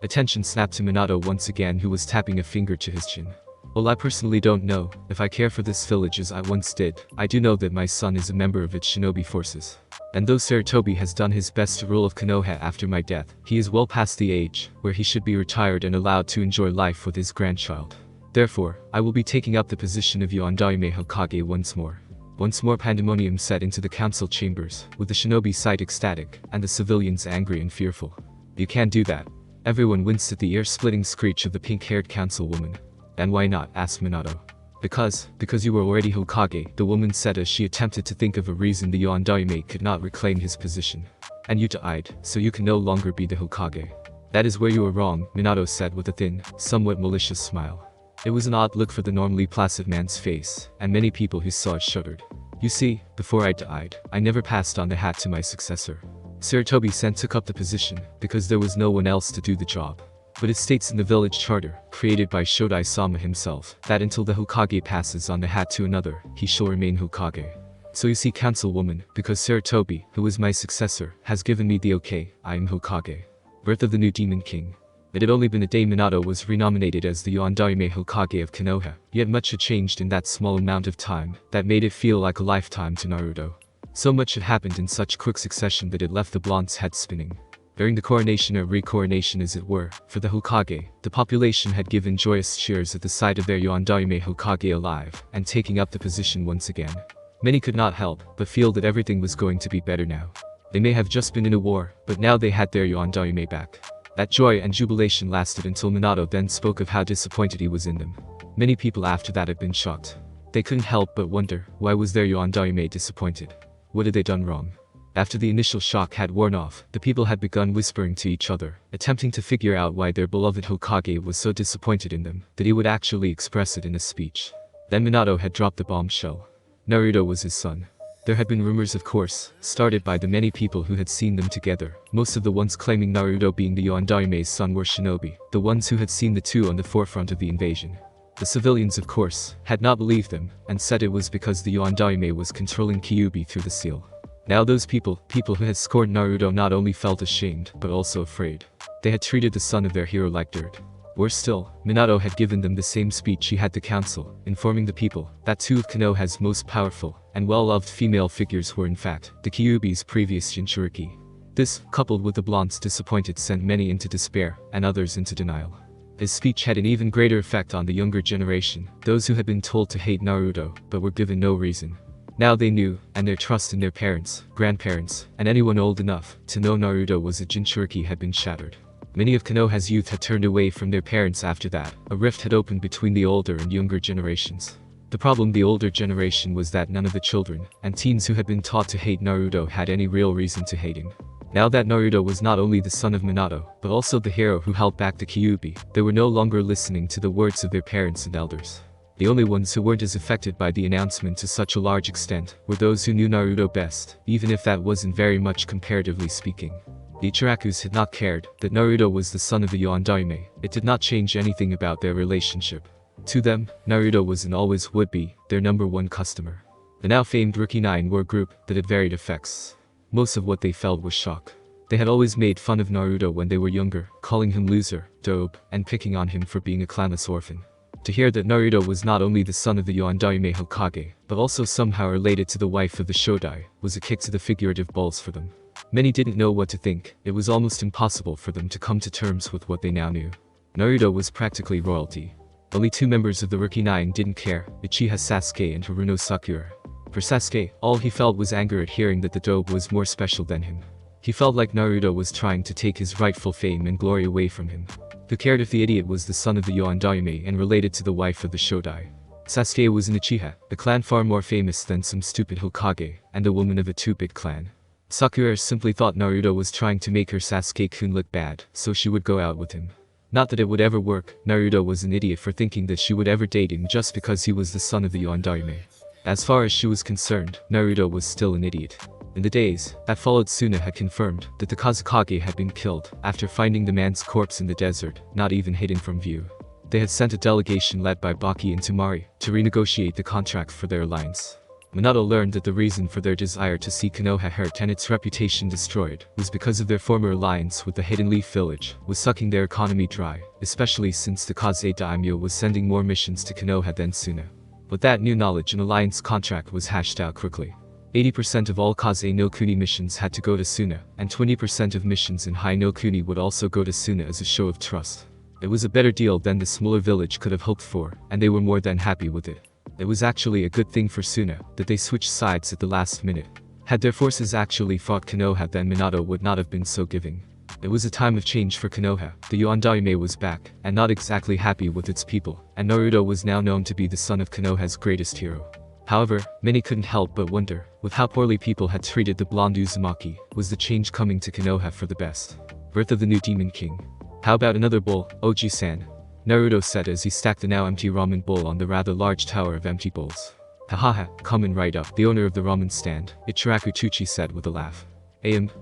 attention snapped to Minato once again, who was tapping a finger to his chin. Well, I personally don't know if I care for this village as I once did. I do know that my son is a member of its shinobi forces. And though Sarutobi has done his best to rule of Konoha after my death, he is well past the age where he should be retired and allowed to enjoy life with his grandchild. Therefore, I will be taking up the position of Yondaime Hokage once more. Once more pandemonium set into the council chambers, with the shinobi side ecstatic, and the civilians angry and fearful. You can't do that. Everyone winced at the ear-splitting screech of the pink-haired councilwoman. And why not? Asked Minato. Because you were already Hokage, the woman said as she attempted to think of a reason the Yondaime could not reclaim his position. And you died, so you can no longer be the Hokage. That is where you were wrong, Minato said with a thin, somewhat malicious smile. It was an odd look for the normally placid man's face, and many people who saw it shuddered. You see, before I died, I never passed on the hat to my successor. Sarutobi-sen took up the position, because there was no one else to do the job. But it states in the village charter, created by Shodai-sama himself, that until the Hokage passes on the hat to another, he shall remain Hokage. So you see, councilwoman, because Sarutobi, who is my successor, has given me the okay, I am Hokage. Birth of the new Demon King. It had only been a day Minato was renominated as the Yondaime Hokage of Konoha, yet much had changed in that small amount of time, that made it feel like a lifetime to Naruto. So much had happened in such quick succession that it left the blonde's head spinning. During the coronation or recoronation as it were, for the Hokage, the population had given joyous cheers at the sight of their Yondaime Hokage alive, and taking up the position once again. Many could not help but feel that everything was going to be better now. They may have just been in a war, but now they had their Yondaime back. That joy and jubilation lasted until Minato then spoke of how disappointed he was in them. Many people after that had been shocked. They couldn't help but wonder, why was their Yondaime disappointed? What had they done wrong? After the initial shock had worn off, the people had begun whispering to each other, attempting to figure out why their beloved Hokage was so disappointed in them, that he would actually express it in a speech. Then Minato had dropped the bombshell. Naruto was his son. There had been rumors, of course, started by the many people who had seen them together. Most of the ones claiming Naruto being the Yondaime's son were shinobi, the ones who had seen the two on the forefront of the invasion. The civilians, of course, had not believed them, and said it was because the Yondaime was controlling Kyubi through the seal. Now those people who had scorned Naruto not only felt ashamed, but also afraid. They had treated the son of their hero like dirt. Worse still, Minato had given them the same speech he had to council, informing the people that two of Konoha's most powerful and well-loved female figures were in fact the Kyuubi's previous Jinchuriki. This, coupled with the blonde's disappointed, sent many into despair, and others into denial. His speech had an even greater effect on the younger generation, those who had been told to hate Naruto, but were given no reason. Now they knew, and their trust in their parents, grandparents, and anyone old enough to know Naruto was a Jinchuriki had been shattered. Many of Konoha's youth had turned away from their parents after that. A rift had opened between the older and younger generations. The problem the older generation was that none of the children and teens who had been taught to hate Naruto had any real reason to hate him. Now that Naruto was not only the son of Minato, but also the hero who held back the Kyuubi, they were no longer listening to the words of their parents and elders. The only ones who weren't as affected by the announcement to such a large extent were those who knew Naruto best, even if that wasn't very much comparatively speaking. The Ichirakus had not cared that Naruto was the son of the Yondaime. It did not change anything about their relationship. To them, Naruto was and always would be their number one customer. The now famed Rookie 9 were a group that had varied effects. Most of what they felt was shock. They had always made fun of Naruto when they were younger, calling him loser, dope, and picking on him for being a clanless orphan. To hear that Naruto was not only the son of the Yondaime Hokage, but also somehow related to the wife of the Shodai, was a kick to the figurative balls for them. Many didn't know what to think. It was almost impossible for them to come to terms with what they now knew. Naruto was practically royalty. Only two members of the Rookie 9 didn't care, Uchiha Sasuke and Haruno Sakura. For Sasuke, all he felt was anger at hearing that the dope was more special than him. He felt like Naruto was trying to take his rightful fame and glory away from him. Who cared if the idiot was the son of the Yondaime and related to the wife of the Shodai? Sasuke was an Uchiha, a clan far more famous than some stupid Hokage, and a woman of a two-bit clan. Sakura simply thought Naruto was trying to make her Sasuke-kun look bad, so she would go out with him. Not that it would ever work. Naruto was an idiot for thinking that she would ever date him just because he was the son of the Yondaime. As far as she was concerned, Naruto was still an idiot. In the days that followed, Suna had confirmed that the Kazekage had been killed after finding the man's corpse in the desert, not even hidden from view. They had sent a delegation led by Baki and Temari to renegotiate the contract for their alliance. Minato learned that the reason for their desire to see Konoha hurt and its reputation destroyed was because of their former alliance with the Hidden Leaf Village was sucking their economy dry, especially since the Kaze daimyo was sending more missions to Konoha than Suna. With that new knowledge, an alliance contract was hashed out quickly. 80% of all Kaze no Kuni missions had to go to Suna, and 20% of missions in Hai no Kuni would also go to Suna as a show of trust. It was a better deal than the smaller village could have hoped for, and they were more than happy with it. It was actually a good thing for Suna that they switched sides at the last minute. Had their forces actually fought Konoha, then Minato would not have been so giving. It was a time of change for Konoha. The Yondaime was back, and not exactly happy with its people, and Naruto was now known to be the son of Konoha's greatest hero. However, many couldn't help but wonder, with how poorly people had treated the blonde Uzumaki, was the change coming to Konoha for the best? Birth of the new Demon King. How about another bowl, Oji-san? Naruto said as he stacked the now empty ramen bowl on the rather large tower of empty bowls. Hahaha, coming right up, the owner of the ramen stand, Ichiraku Tuchi said with a laugh.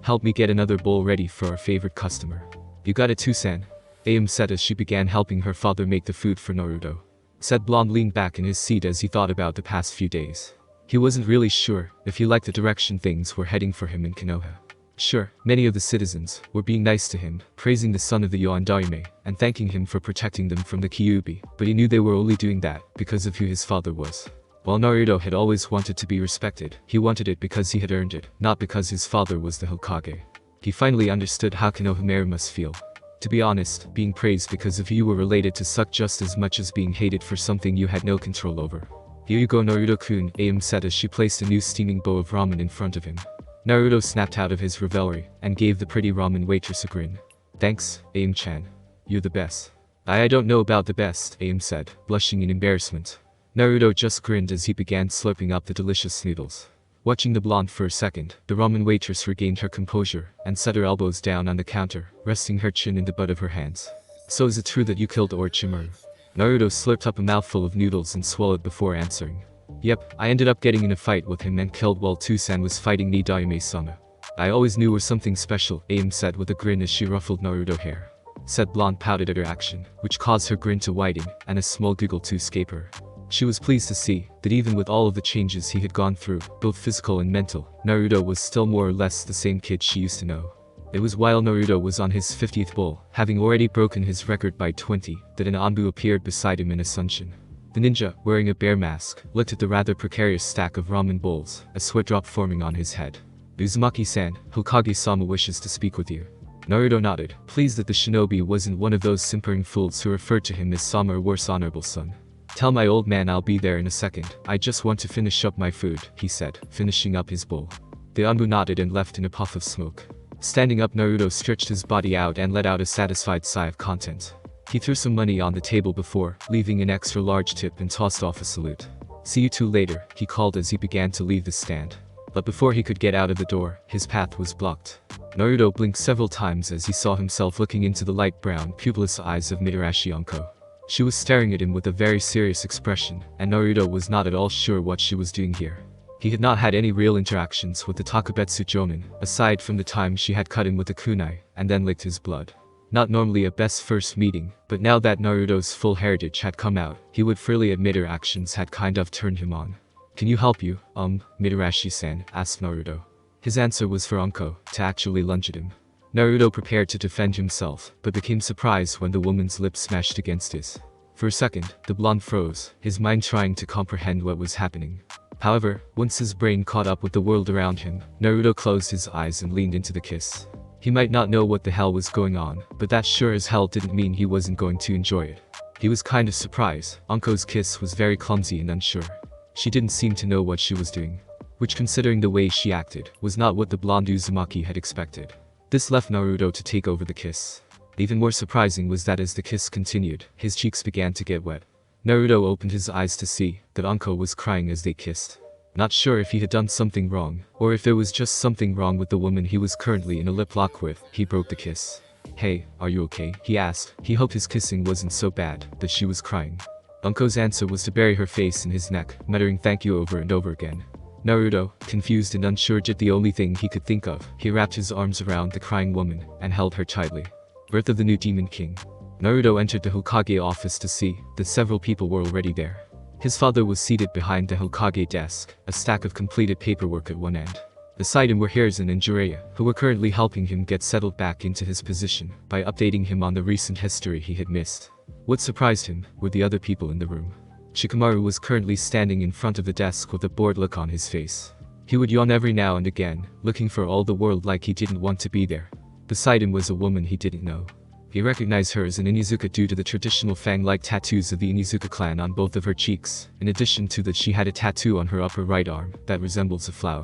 Help me get another bowl ready for our favorite customer. You got it too, san. Said as she began helping her father make the food for Naruto. Said blonde leaned back in his seat as he thought about the past few days. He wasn't really sure if he liked the direction things were heading for him in Konoha. Sure, many of the citizens were being nice to him, praising the son of the Yondaime, and thanking him for protecting them from the Kyuubi, but he knew they were only doing that because of who his father was. While Naruto had always wanted to be respected, he wanted it because he had earned it, not because his father was the Hokage. He finally understood how Konohamaru must feel. To be honest, being praised because of who you were related to sucked just as much as being hated for something you had no control over. Here you go, Naruto-kun, said as she placed a new steaming bowl of ramen in front of him. Naruto snapped out of his revelry and gave the pretty ramen waitress a grin. Thanks, chan. You're the best. I don't know about the best, said, blushing in embarrassment. Naruto just grinned as he began slurping up the delicious noodles. Watching the blonde for a second, the ramen waitress regained her composure and set her elbows down on the counter, resting her chin in the butt of her hands. So is it true that you killed Orochimaru? Naruto slurped up a mouthful of noodles and swallowed before answering. Yep, I ended up getting in a fight with him and killed while Tusan was fighting Nidaime-sama. I always knew we're something special, said with a grin as she ruffled Naruto's hair. Said blonde pouted at her action, which caused her grin to widen and a small giggle to escape her. She was pleased to see that even with all of the changes he had gone through, both physical and mental, Naruto was still more or less the same kid she used to know. It was while Naruto was on his 50th bowl, having already broken his record by 20, that an Anbu appeared beside him in a sunshine. The ninja, wearing a bear mask, looked at the rather precarious stack of ramen bowls, a sweat drop forming on his head. Uzumaki-san, Hokage-sama wishes to speak with you. Naruto nodded, pleased that the shinobi wasn't one of those simpering fools who referred to him as Sama or worse, honorable son. Tell my old man I'll be there in a second, I just want to finish up my food, he said, finishing up his bowl. The Anbu nodded and left in a puff of smoke. Standing up, Naruto stretched his body out and let out a satisfied sigh of content. He threw some money on the table before leaving an extra large tip and tossed off a salute. See you two later, he called as he began to leave the stand. But before he could get out of the door, his path was blocked. Naruto blinked several times as he saw himself looking into the light brown, pupilless eyes of Mitarashi Anko. She was staring at him with a very serious expression, and Naruto was not at all sure what she was doing here. He had not had any real interactions with the Takabetsu Jonin, aside from the time she had cut him with a kunai, and then licked his blood. Not normally a best first meeting, but now that Naruto's full heritage had come out, he would freely admit her actions had kind of turned him on. Can you help you, Mitarashi-san, asked Naruto. His answer was for Anko to actually lunge at him. Naruto prepared to defend himself, but became surprised when the woman's lips smashed against his. For a second, the blonde froze, his mind trying to comprehend what was happening. However, once his brain caught up with the world around him, Naruto closed his eyes and leaned into the kiss. He might not know what the hell was going on, but that sure as hell didn't mean he wasn't going to enjoy it. He was kind of surprised. Anko's kiss was very clumsy and unsure. She didn't seem to know what she was doing, which, considering the way she acted, was not what the blonde Uzumaki had expected. This left Naruto to take over the kiss. Even more surprising was that as the kiss continued, his cheeks began to get wet. Naruto opened his eyes to see that Anko was crying as they kissed. Not sure if he had done something wrong, or if there was just something wrong with the woman he was currently in a lip lock with, he broke the kiss. Hey, are you okay? He asked. He hoped his kissing wasn't so bad that she was crying. Anko's answer was to bury her face in his neck, muttering thank you over and over again. Naruto, confused and unsure, did the only thing he could think of. He wrapped his arms around the crying woman and held her tightly. Birth of the new Demon King. Naruto entered the Hokage office to see that several people were already there. His father was seated behind the Hokage desk, a stack of completed paperwork at one end. Beside him were Raizen and Jiraiya, who were currently helping him get settled back into his position by updating him on the recent history he had missed. What surprised him were the other people in the room. Shikamaru was currently standing in front of the desk with a bored look on his face. He would yawn every now and again, looking for all the world like he didn't want to be there. Beside him was a woman he didn't know. He recognized her as an Inizuka due to the traditional fang-like tattoos of the Inizuka clan on both of her cheeks, in addition to that she had a tattoo on her upper right arm that resembles a flower.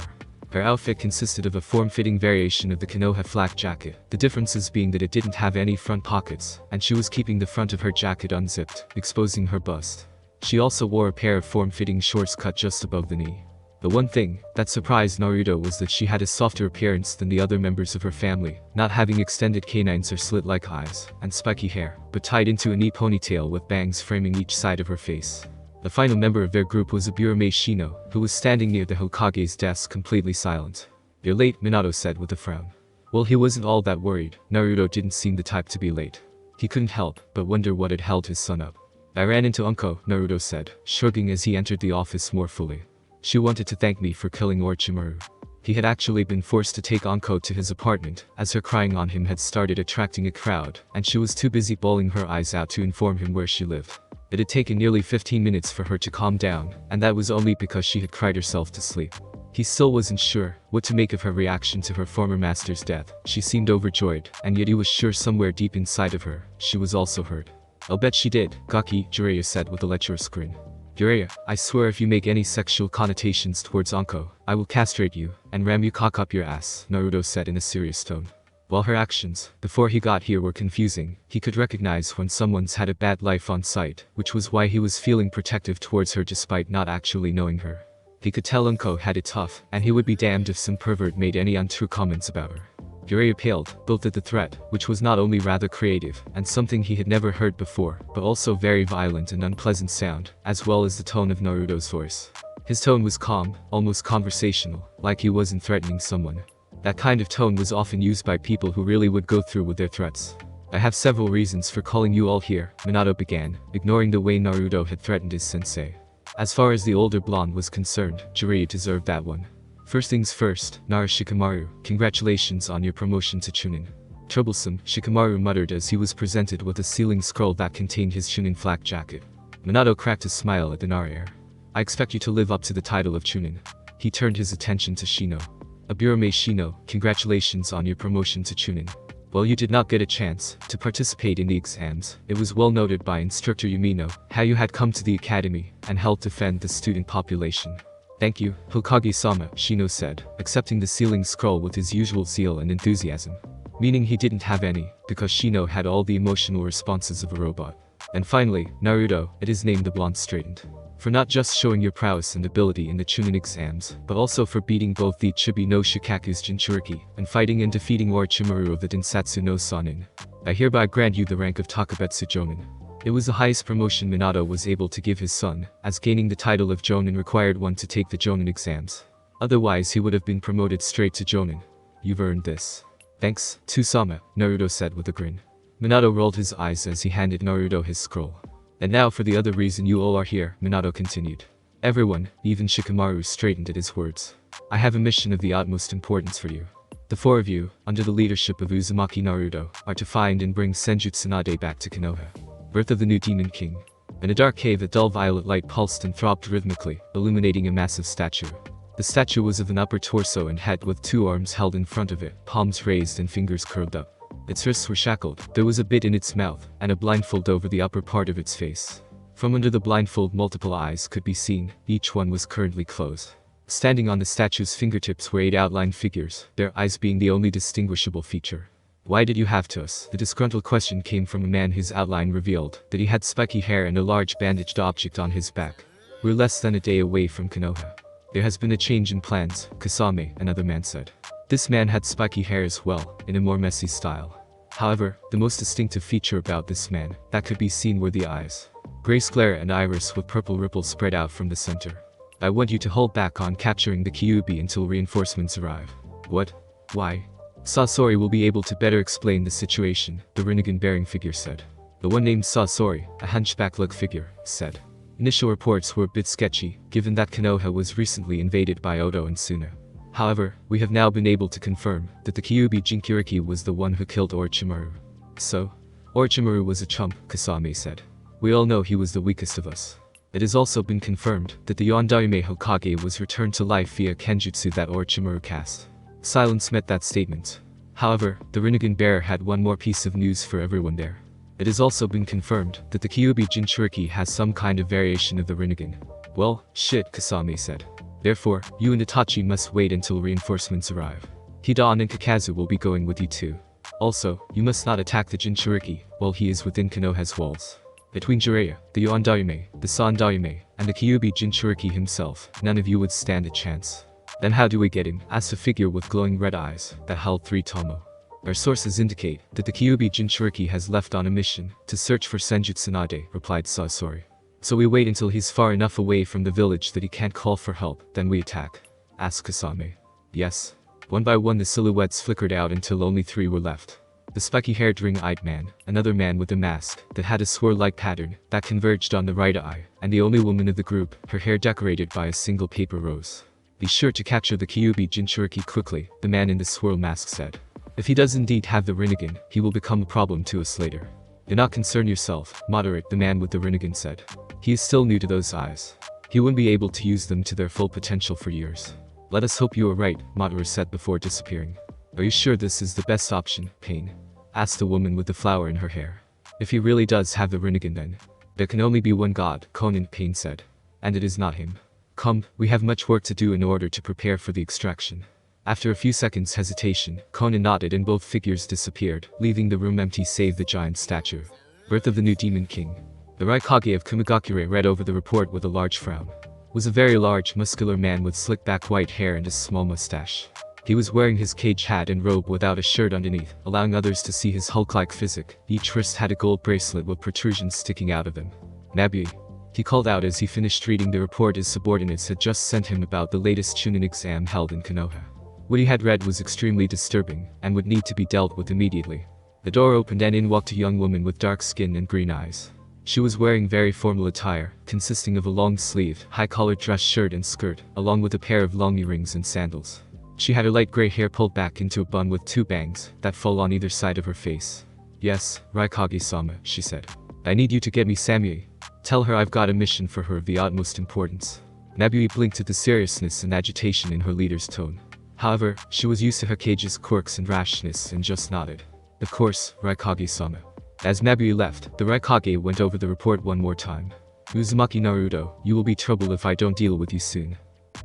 Her outfit consisted of a form-fitting variation of the Konoha flak jacket, the differences being that it didn't have any front pockets, and she was keeping the front of her jacket unzipped, exposing her bust. She also wore a pair of form-fitting shorts cut just above the knee. The one thing that surprised Naruto was that she had a softer appearance than the other members of her family, not having extended canines or slit-like eyes, and spiky hair, but tied into a neat ponytail with bangs framing each side of her face. The final member of their group was Aburame Shino, who was standing near the Hokage's desk completely silent. "You're late," Minato said with a frown. Well, he wasn't all that worried. Naruto didn't seem the type to be late. He couldn't help but wonder what had held his son up. "I ran into Anko," Naruto said, shrugging as he entered the office more fully. "She wanted to thank me for killing Orochimaru." He had actually been forced to take Anko to his apartment, as her crying on him had started attracting a crowd, and she was too busy bawling her eyes out to inform him where she lived. It had taken nearly 15 minutes for her to calm down, and that was only because she had cried herself to sleep. He still wasn't sure what to make of her reaction to her former master's death. She seemed overjoyed, and yet he was sure somewhere deep inside of her, she was also hurt. "I'll bet she did," Gaki, Jiraiya said with a lecherous grin. "Jiraiya, I swear if you make any sexual connotations towards Anko, I will castrate you and ram you cock up your ass," Naruto said in a serious tone. While her actions, before he got here, were confusing, he could recognize when someone's had a bad life on sight, which was why he was feeling protective towards her despite not actually knowing her. He could tell Anko had it tough, and he would be damned if some pervert made any untrue comments about her. Jiraiya paled, both at the threat, which was not only rather creative, and something he had never heard before, but also very violent and unpleasant sound, as well as the tone of Naruto's voice. His tone was calm, almost conversational, like he wasn't threatening someone. That kind of tone was often used by people who really would go through with their threats. "I have several reasons for calling you all here," Minato began, ignoring the way Naruto had threatened his sensei. As far as the older blonde was concerned, Jiraiya deserved that one. "First things first, Shikamaru, congratulations on your promotion to Chunin." "Troublesome," Shikamaru muttered as he was presented with a sealing scroll that contained his Chunin flak jacket. Minato cracked a smile at the Naruto. "I expect you to live up to the title of Chunin." He turned his attention to Shino. "Aburame Shino, congratulations on your promotion to Chunin. While you did not get a chance to participate in the exams, it was well noted by Instructor Yumino how you had come to the academy and helped defend the student population." "Thank you, Hokage-sama," Shino said, accepting the sealing scroll with his usual zeal and enthusiasm. Meaning he didn't have any, because Shino had all the emotional responses of a robot. "And finally, Naruto," at his name the blonde straightened. "For not just showing your prowess and ability in the Chunin exams, but also for beating both the Chibi no Shikaku's Jinchuriki, and fighting and defeating Orochimaru of the Densatsu no Sanin. I hereby grant you the rank of Takabetsu Jonin." It was the highest promotion Minato was able to give his son, as gaining the title of Jonin required one to take the Jonin exams. Otherwise he would have been promoted straight to Jonin. "You've earned this." "Thanks, Tsusama," Naruto said with a grin. Minato rolled his eyes as he handed Naruto his scroll. "And now for the other reason you all are here," Minato continued. Everyone, even Shikamaru, straightened at his words. "I have a mission of the utmost importance for you. The four of you, under the leadership of Uzumaki Naruto, are to find and bring Senju Tsunade back to Konoha. Birth of the new Demon King." In a dark cave, a dull violet light pulsed and throbbed rhythmically, illuminating a massive statue. The statue was of an upper torso and head with two arms held in front of it, palms raised and fingers curved up. Its wrists were shackled, there was a bit in its mouth, and a blindfold over the upper part of its face. From under the blindfold multiple eyes could be seen, each one was currently closed. Standing on the statue's fingertips were 8 outlined figures, their eyes being the only distinguishable feature. "Why did you have to us?" The disgruntled question came from a man whose outline revealed that he had spiky hair and a large bandaged object on his back. "We're less than a day away from Konoha. There has been a change in plans," Kasame, another man said. This man had spiky hair as well, in a more messy style. However, the most distinctive feature about this man that could be seen were the eyes. Gray sclera and iris with purple ripples spread out from the center. "I want you to hold back on capturing the Kyubi until reinforcements arrive." "What? Why?" "Sasori will be able to better explain the situation," the Rinnegan-bearing figure said. The one named Sasori, a hunchback-like figure, said. Initial reports were a bit sketchy, given that Konoha was recently invaded by Oto and Suna. However, we have now been able to confirm that the Kyubi Jinchuriki was the one who killed Orochimaru. So, Orochimaru was a chump, Kasame said. We all know he was the weakest of us. It has also been confirmed that the Yondaime Hokage was returned to life via Kenjutsu that Orochimaru cast. Silence met that statement. However, the Rinnegan bearer had one more piece of news for everyone there. It has also been confirmed that the Kyubi Jinchuriki has some kind of variation of the Rinnegan. Well, shit, Kasame said. Therefore, you and Itachi must wait until reinforcements arrive. Hidan and Kakazu will be going with you too. Also, you must not attack the Jinchuriki while he is within Konoha's walls. Between Jiraiya, the Yondaime, the Sandaime, and the Kyubi Jinchuriki himself, none of you would stand a chance. Then how do we get him? Asked a figure with glowing red eyes that held 3 tomo. Our sources indicate that the Kyubi Jinchuriki has left on a mission to search for Senjutsu Nade, replied Sasori. So we wait until he's far enough away from the village that he can't call for help, then we attack. Asked Kasame. Yes. One by one the silhouettes flickered out until only 3 were left. The spiky-haired ring-eyed man, another man with a mask that had a swirl-like pattern that converged on the right eye, and the only woman of the group, her hair decorated by a single paper rose. Be sure to capture the Kyubi Jinchuriki quickly, the man in the swirl mask said. If he does indeed have the Rinnegan, he will become a problem to us later. Do not concern yourself, Moderate, the man with the Rinnegan said. He is still new to those eyes. He wouldn't be able to use them to their full potential for years. Let us hope you are right, Madara said before disappearing. Are you sure this is the best option, Pain? Asked the woman with the flower in her hair. If he really does have the Rinnegan then. There can only be one god, Conan, Pain said. And it is not him. Come, we have much work to do in order to prepare for the extraction. After a few seconds hesitation, Conan nodded and both figures disappeared, leaving the room empty save the giant statue. Birth of the new Demon King. The Raikage of Sunagakure read over the report with a large frown. Was a very large, muscular man with slick back white hair and a small mustache. He was wearing his cage hat and robe without a shirt underneath, allowing others to see his Hulk-like physique. Each wrist had a gold bracelet with protrusions sticking out of them. Nabui. He called out as he finished reading the report his subordinates had just sent him about the latest Chunin exam held in Konoha. What he had read was extremely disturbing, and would need to be dealt with immediately. The door opened and in walked a young woman with dark skin and green eyes. She was wearing very formal attire, consisting of a long-sleeved, high-collared dress shirt and skirt, along with a pair of long earrings and sandals. She had her light gray hair pulled back into a bun with 2 bangs that fall on either side of her face. Yes, Raikage-sama, she said. I need you to get me Samui. Tell her I've got a mission for her of the utmost importance. Nabui blinked at the seriousness and agitation in her leader's tone. However, she was used to Hokage's quirks and rashness and just nodded. Of course, Raikage-sama. As Nabui left, the Raikage went over the report one more time. Uzumaki Naruto, you will be trouble if I don't deal with you soon.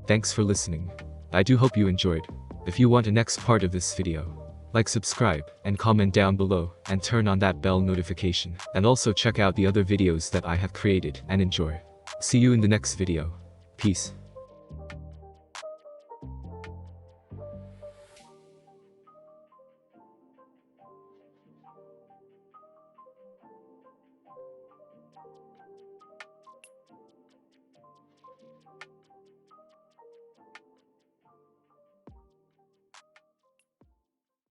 Thanks for listening. I do hope you enjoyed. If you want a next part of this video, like, subscribe, and comment down below, and turn on that bell notification. And also check out the other videos that I have created, and enjoy. See you in the next video. Peace.